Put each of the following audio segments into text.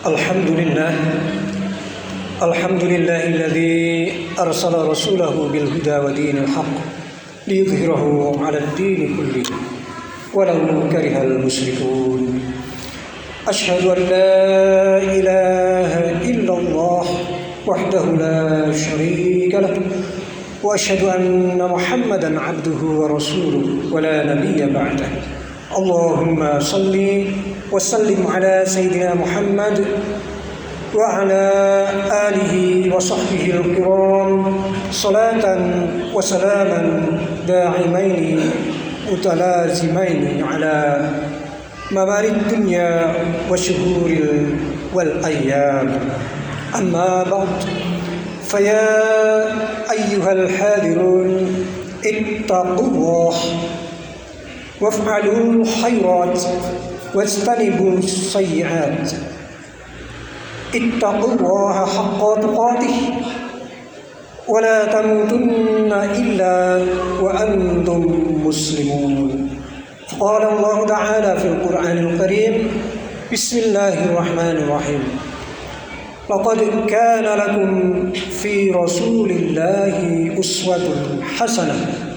Alhamdulillah, alhamdulillahilladzi arsala rasulahu bil huda wa dinil haqq liyudhhirahu 'alad dini kullihi walau karihal musyrikun. Asyhadu an la ilaha illallah wahdahu la syarika lah wa asyhadu anna Muhammadan 'abduhu wa rasuluhu wa la nabiyya ba'dahu. Allahumma salli wa sallim ala sayyidina Muhammad wa ala alihi wa sahbihi al-kiram salatan wa salaman da'imaini mutalazimaini ala mabarid dunya wa syuhuril wal ayyam. Amma ba'd, faya ayyuhal hadirun ittaqullah waf'alul khairat wajtanibus sayyi'at. Ittaqullaha haqqa tuqatih wa la tamutunna illa wa antum muslimun. Qala Allah Ta'ala fil Qur'anil Karim, Bismillahirrahmanirrahim. Laqad kana lakum fi Rasulillahi uswatun hasanah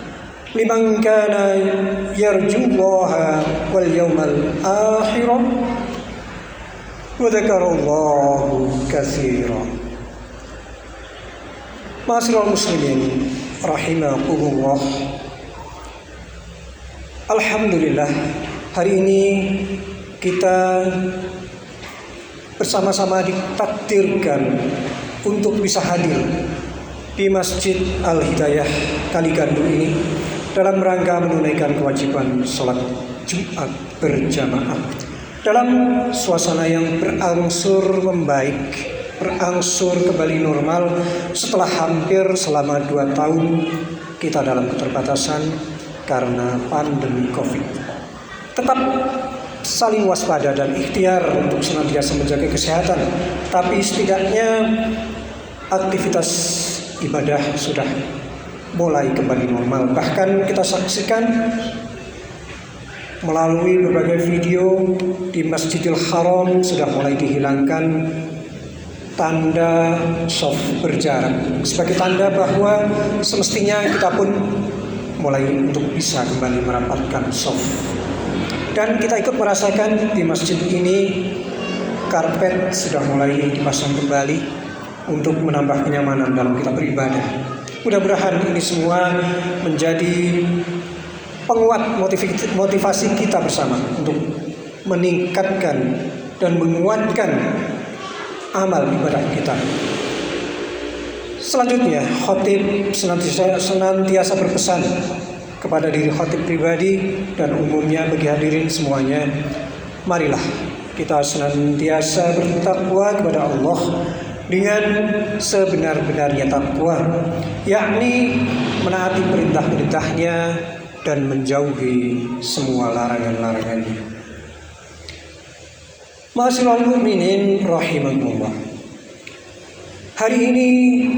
liman kana yarjullaha wal yawmal akhir wa dzakarallaha katsiran. Ma'asyiral muslimin rahimakumullah. Alhamdulillah, hari ini kita bersama-sama ditakdirkan untuk bisa hadir di Masjid Al-Hidayah Kaligandu ini dalam rangka menunaikan kewajiban sholat Jumat berjamaah dalam suasana yang berangsur membaik, berangsur kembali normal setelah hampir selama 2 tahun kita dalam keterbatasan karena pandemi COVID. Tetap saling waspada dan ikhtiar untuk senantiasa menjaga kesehatan, tapi setidaknya aktivitas ibadah sudah mulai kembali normal. Bahkan kita saksikan melalui berbagai video di Masjidil Haram sudah mulai dihilangkan tanda shaf berjarak sebagai tanda bahwa semestinya kita pun mulai untuk bisa kembali merapatkan shaf. Dan kita ikut merasakan di masjid ini karpet sudah mulai dipasang kembali untuk menambah kenyamanan dalam kita beribadah. Mudah-mudahan ini semua menjadi penguat motivasi kita bersama untuk meningkatkan dan menguatkan amal ibadah kita. Selanjutnya, khatib senantiasa berpesan kepada diri khatib pribadi dan umumnya bagi hadirin semuanya, marilah kita senantiasa bertakwa kepada Allah dengan sebenar-benarnya takwa, yakni menaati perintah-perintahnya dan menjauhi semua larangan-larangannya. Ma'asyiral mu'minin rahimakumullah. Hari ini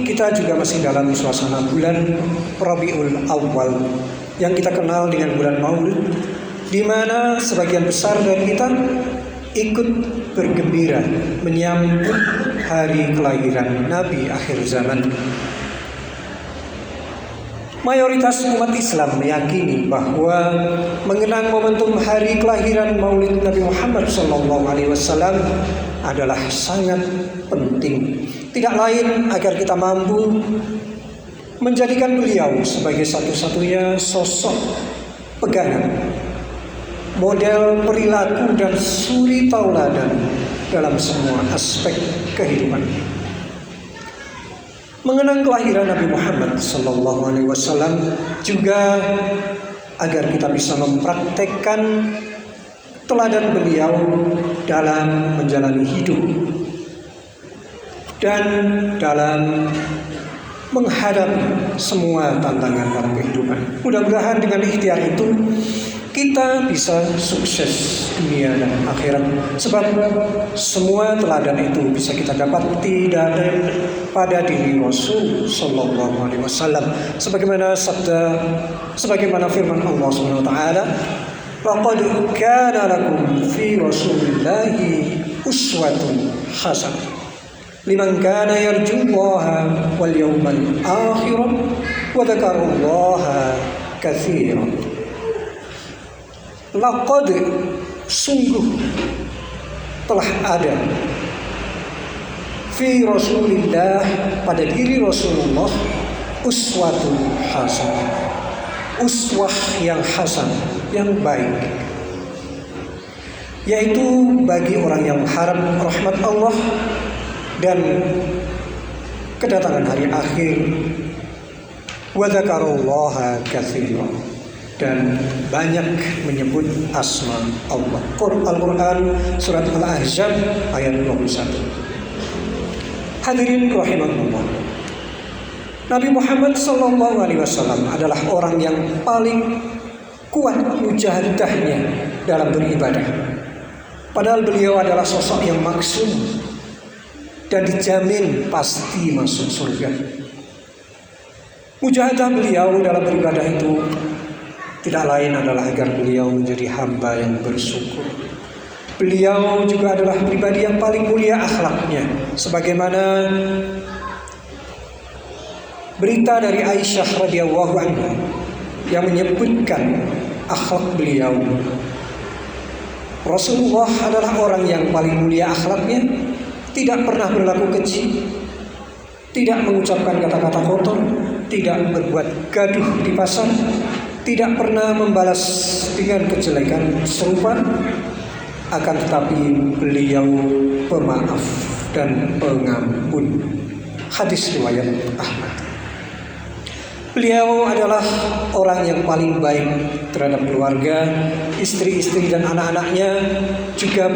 kita juga masih dalam suasana bulan Rabiul Awal yang kita kenal dengan bulan Maulid, di mana sebagian besar dari kita ikut bergembira menyambut hari kelahiran Nabi akhir zaman. Mayoritas umat Islam meyakini bahwa mengenang momentum hari kelahiran Maulid Nabi Muhammad SAW adalah sangat penting. Tidak lain agar kita mampu menjadikan beliau sebagai satu-satunya sosok pegangan, model perilaku dan suri tauladan dalam semua aspek kehidupan. Mengenang kelahiran Nabi Muhammad SAW juga agar kita bisa mempraktekkan teladan beliau dalam menjalani hidup dan dalam menghadapi semua tantangan dalam kehidupan. Mudah-mudahan dengan ikhtiar itu kita bisa sukses dunia dan akhirat, sebab semua teladan itu bisa kita dapati pada diri Rasul Sallallahu Alaihi Wasallam, sebagaimana firman Allah Subhanahu Wa Taala, "Laqad kana lakum fi Rasulillahi uswatun hasanah liman kana yarjullaha wal yawmal akhir wa dzakarallaha katsiran. Laqad, sungguh telah ada fi Rasulillah, pada diri Rasulullah, uswatun hasanah, uswah yang hasan, yang baik, yaitu bagi orang yang mengharap rahmat Allah dan kedatangan hari akhir, wa dzakarallaha katsiran, dan banyak menyebut asma Allah. Al-Quran surat Al-Ahzab ayat 21. Hadirin rahimahullah, Nabi Muhammad SAW adalah orang yang paling kuat mujahadahnya dalam beribadah. Padahal beliau adalah sosok yang maksum dan dijamin pasti masuk surga. Mujahadah beliau dalam beribadah itu tidak lain adalah agar beliau menjadi hamba yang bersyukur. Beliau juga adalah pribadi yang paling mulia akhlaknya, sebagaimana berita dari Aisyah radhiyallahu anha yang menyebutkan akhlak beliau. Rasulullah adalah orang yang paling mulia akhlaknya, tidak pernah berlaku keji, tidak mengucapkan kata-kata kotor, tidak berbuat gaduh di pasar, tidak pernah membalas dengan kejelekan serupa. Akan tetapi beliau pemaaf dan pengampun. Hadis riwayat Ahmad. Beliau adalah orang yang paling baik terhadap keluarga, istri-istri dan anak-anaknya, juga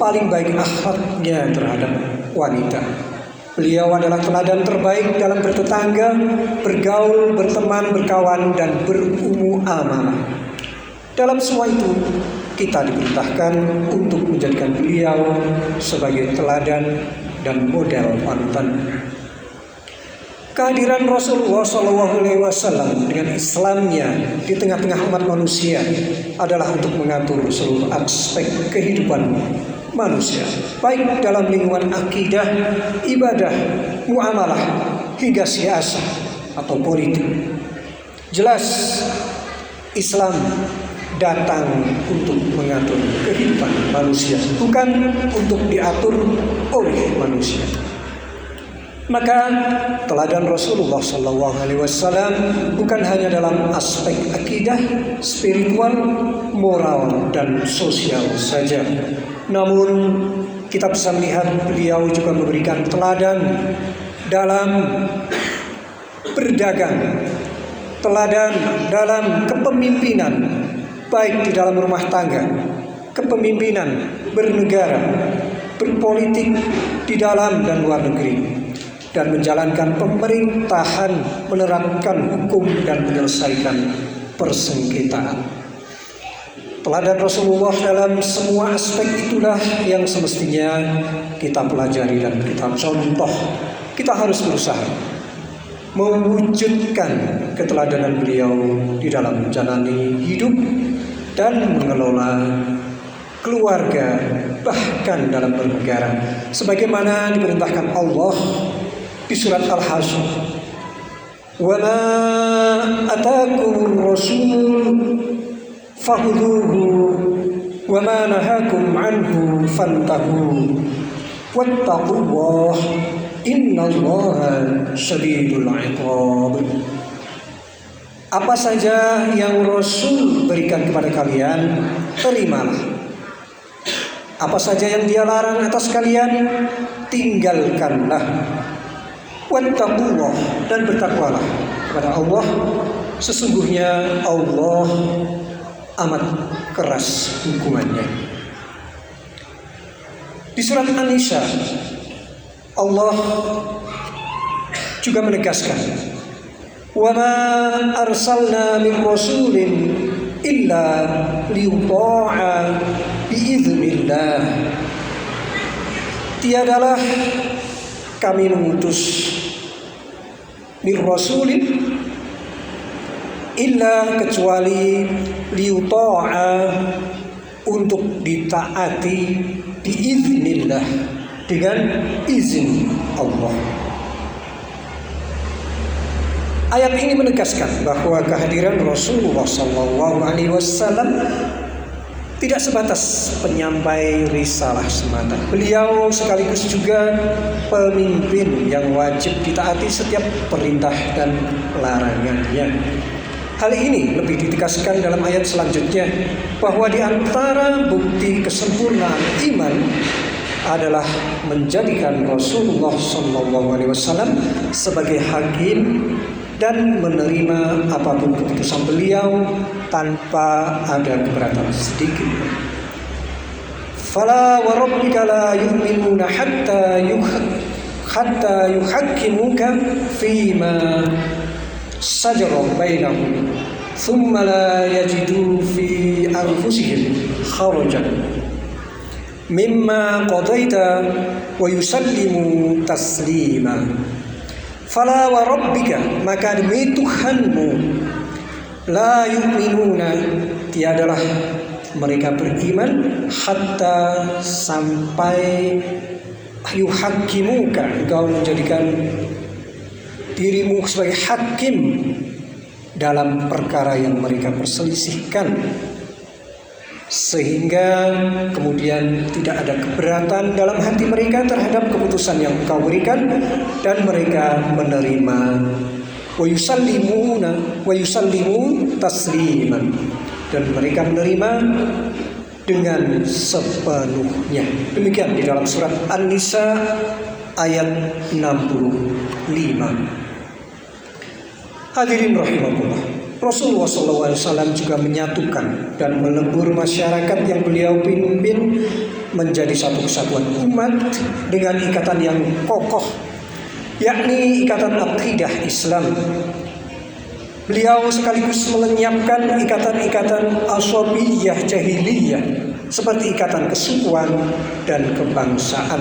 paling baik akhlaknya terhadap wanita. Beliau adalah teladan terbaik dalam bertetangga, bergaul, berteman, berkawan, dan berumuamalah. Dalam semua itu, kita diperintahkan untuk menjadikan beliau sebagai teladan dan model panutan. Kehadiran Rasulullah SAW dengan Islamnya di tengah-tengah umat manusia adalah untuk mengatur seluruh aspek kehidupan manusia, baik dalam lingkungan akidah, ibadah, muamalah, hingga siasah atau politik. Jelas, Islam datang untuk mengatur kehidupan manusia, bukan untuk diatur oleh manusia. Maka teladan Rasulullah SAW bukan hanya dalam aspek akidah, spiritual, moral, dan sosial saja. Namun kita bisa melihat beliau juga memberikan teladan dalam berdagang, teladan dalam kepemimpinan, baik di dalam rumah tangga, kepemimpinan bernegara, berpolitik di dalam dan luar negeri, dan menjalankan pemerintahan, menerapkan hukum dan menyelesaikan persengketaan. Teladan Rasulullah dalam semua aspek itulah yang semestinya kita pelajari dan kita contoh. Kita harus berusaha mewujudkan keteladanan beliau di dalam menjalani hidup dan mengelola keluarga, bahkan dalam bernegara, sebagaimana diperintahkan Allah di surat Al-Hasyr. Wa ma ataakumur rasul fakhudhuhu wa ma nahakum anhu fantahu wattaqullaha innallaha syadidul 'iqab. Apa saja yang Rasul berikan kepada kalian, terimalah. Apa saja yang Dia larang atas kalian, tinggalkanlah. Wattaqullah, dan bertakwalah kepada Allah. Sesungguhnya Allah amat keras hukumannya. Di surat An-Nisa, Allah juga menegaskan, wa ma arsalna min rasulin illa liyuta'a biiznillah. Tiadalah kami mengutus min rasulin illa, kecuali liyuta'a, untuk ditaati, biiznillah, dengan izin Allah. Ayat ini menegaskan bahwa kehadiran Rasulullah SAW tidak sebatas penyampai risalah semata. Beliau sekaligus juga pemimpin yang wajib ditaati setiap perintah dan larangannya. Hal ini lebih ditegaskan dalam ayat selanjutnya, bahwa di antara bukti kesempurnaan iman adalah menjadikan Rasulullah SAW sebagai hakim dan menerima apapun keputusan beliau tanpa ada keberatan sedikit. Fala wa rabbika la yu'minuna hatta yuhakkimuka fima sajara bainahum thumma la yajidu fi anfusihim kharajan mimma qadaita wa yusallimu taslima. Fala wa rabbika, maka demi Tuhanmu, la yu'minuna, tiadalah mereka beriman, hatta sampai yuhakkimuka, engkau menjadikan dirimu sebagai hakim dalam perkara yang mereka perselisihkan, sehingga kemudian tidak ada keberatan dalam hati mereka terhadap keputusan yang engkau berikan, dan mereka menerima. Wa yusallimu tasliman, dan mereka menerima dengan sepenuhnya. Demikian di dalam surat An-Nisa ayat 65. Hadirin rahimakumullah, Rasulullah SAW juga menyatukan dan melebur masyarakat yang beliau pimpin menjadi satu kesatuan umat dengan ikatan yang kokoh, yakni ikatan akidah Islam. Beliau sekaligus melenyapkan ikatan-ikatan asabiyah jahiliyah seperti ikatan kesukuan dan kebangsaan.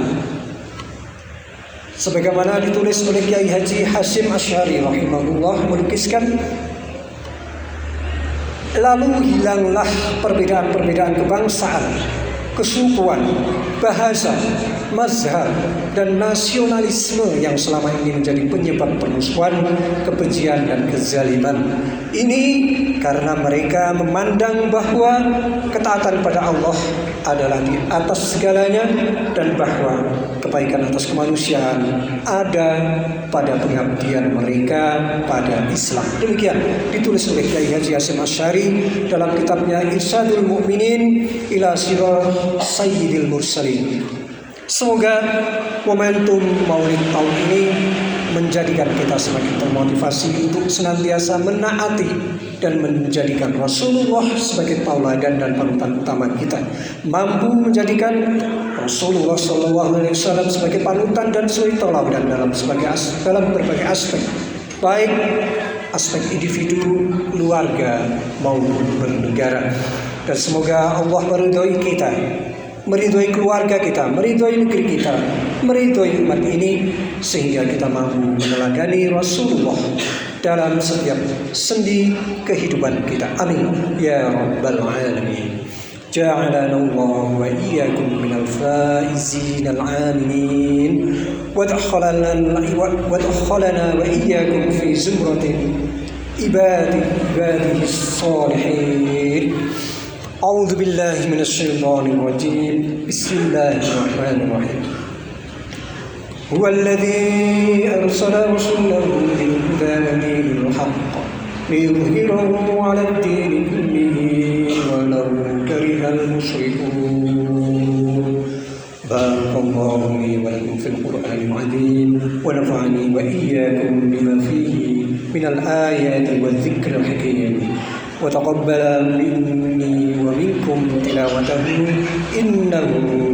Sebagaimana ditulis oleh Kiai Haji Hasyim Asy'ari rahimahullah, melukiskan, lalu hilanglah perbedaan-perbedaan kebangsaan, kesukuan, bahasa, mazhab, dan nasionalisme yang selama ini menjadi penyebab permusuhan, kebencian, dan kezaliman. Ini karena mereka memandang bahwa ketaatan pada Allah adalah di atas segalanya, dan bahwa kebaikan atas kemanusiaan ada pada pengabdian mereka pada Islam. Demikian ditulis oleh Kiai Haji Hasyim Asy'ari dalam kitabnya Irsyadul Mu'minin ila Sirat Sayyidil Mursalin. Semoga momentum Maulid tahun ini menjadikan kita semakin termotivasi untuk senantiasa menaati dan menjadikan Rasulullah sebagai tauladan dan panutan utama kita, mampu menjadikan Rasulullah SAW sebagai panutan dan suri tauladan dalam berbagai aspek, baik aspek individu, keluarga maupun bernegara. Dan semoga Allah meridhoi kita, meridhoi keluarga kita, meridhoi negeri kita, meridhoi umat ini, sehingga kita mampu meneladani Rasulullah dalam setiap sendi kehidupan kita. Amin ya rabbal alamin. Ja'alana Allah wa iyyakum minal faizin al-aminin wa adkhalana wa iyyakum fi zumratin ibadihi salihin. A'udzu billahi minasyaitonir rajim. Bismillahirrahmanirrahim. Huwallazi arsala rasulahu bil huda wa dinil haqq liyudhhirahu 'alad dini kullihi walau karihal musyrikun. Barakallahu li wa lakum fil Qur'anil 'azim wa nafa'ani wa iyyakum bima fihi minal ayati wadh-dhikril hakim. وتقبل مني ومنكم تلاوته إنه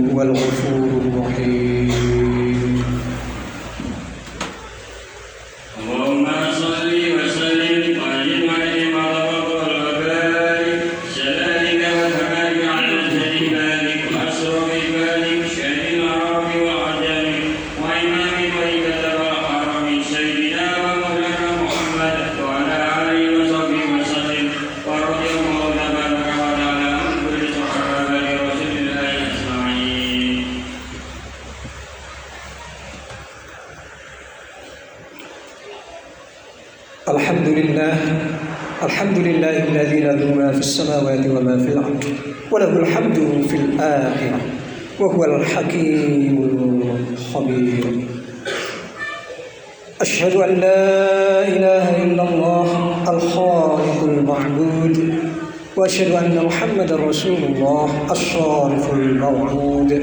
هو الغفور الرحيم. اللهم صل وسلم وأجل وأجل وبارك سلامك وكمالك على جلالك وأسرار عبادك شأن العرب والعجم وإمام طيبة والحرم سيدنا ومولانا محمد وعلى آله وصحبه وسلم. ورضي الله تبارك وتعالى عن كل صحابة رسول الله أجمعين. الحمد لله الذي له ما في السماوات وما في الأرض وله الحمد في الآخرة وهو الحكيم الخبير. أشهد أن لا إله إلا الله الخالق المعبود، وأشهد أن محمدا رسول الله الشارف الموعود،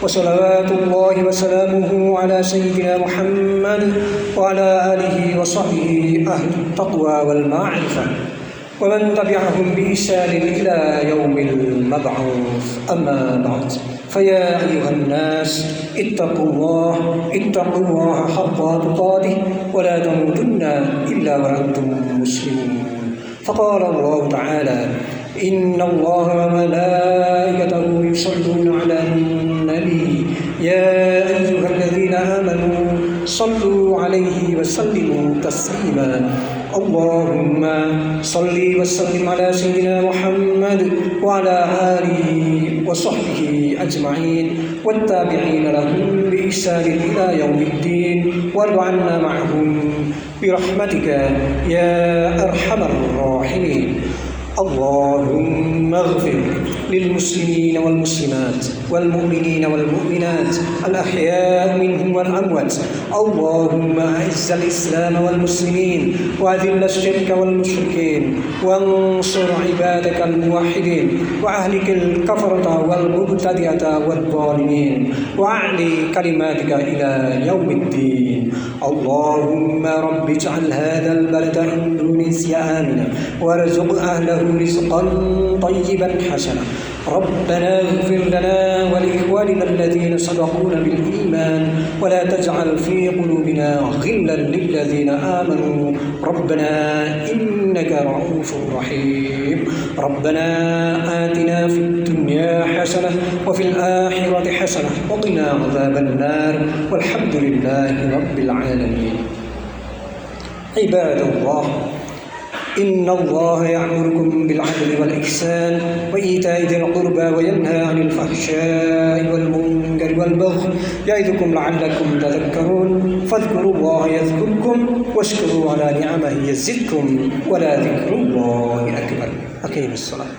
وصلوات الله وسلامه على سيدنا محمد وعلى آله وصحبه أهل التقوى والمعرفة ومن تبعهم بإحسان إلى يوم المبعوث. أما بعد، فيا أيها الناس اتقوا الله حق تقاته ولا تموتن إلا وأنتم مسلمون. فقال الله تعالى: إن الله وملائكته يصلون على النبي يا أيها الذين آمنوا صلوا عليه وسلموا تسليما. اللهم صل وسلم على سيدنا محمد وعلى آله وصحبه أجمعين والتابعين لهم بإحسان إلى يوم الدين، وارض عنا معهم برحمتك يا أرحم الراحمين. اللهم اغفر للمسلمين والمسلمات والمؤمنين والمؤمنات الأحياء منهم والأموات. اللهم أعز الإسلام والمسلمين وأذل الشرك والمشركين وانصر عبادك الموحدين وأهلك الكفرة والمبتدئة والظالمين وأعلي كلماتك إلى يوم الدين. اللهم رب اجعل هذا البلد إندونيسيا آمنا وارزق أهله رزقا طيبا حسنا. ربنا اغفر لنا ولإخواننا الذين سبقونا بالإيمان ولا تجعل في قلوبنا غلا للذين آمنوا ربنا إنك رؤوف رحيم. ربنا آتنا في الدنيا حسنة وفي الآخرة حسنة وقنا عذاب النار والحمد لله رب العالمين. عباد الله، إن الله يأمركم بالعدل والإحسان وإيتاء ذي القربى وينهى عن الفحشاء والمنكر والبغي يعظكم لعلكم تذكرون. فاذكروا الله يذكركم واشكروا على نعمه يزدكم ولذكر الله أكبر. أقيموا الصلاة.